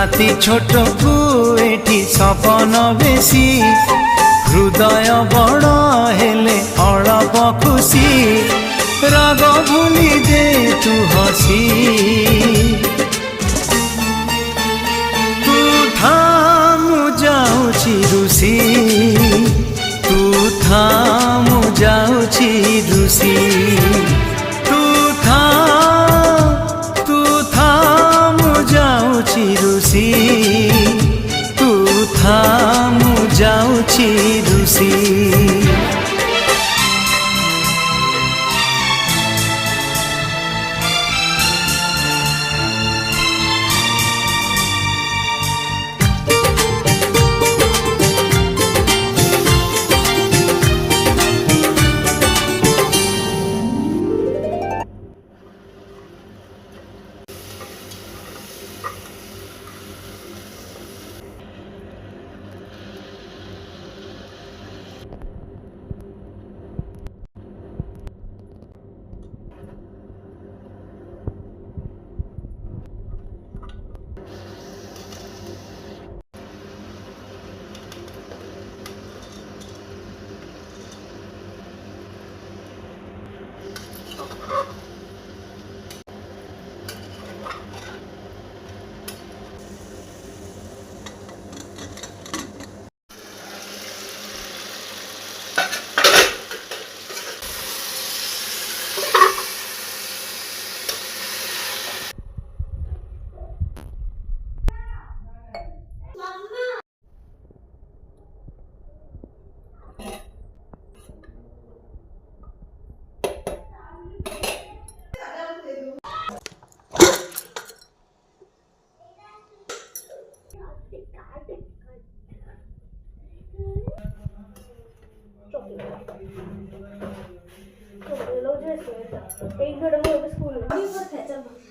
রাতি ছোটকু এটি সপন বেশি হৃদয় বড় হেলে অল্প খুশি রাগ ভুলি দে তু হসি তু থামু যাউছি রুষি তু থামু যাউছি রুষি তু থামু যাউছি রুষি তু থামু যাউছি রুষি एक घंटे में स्कूल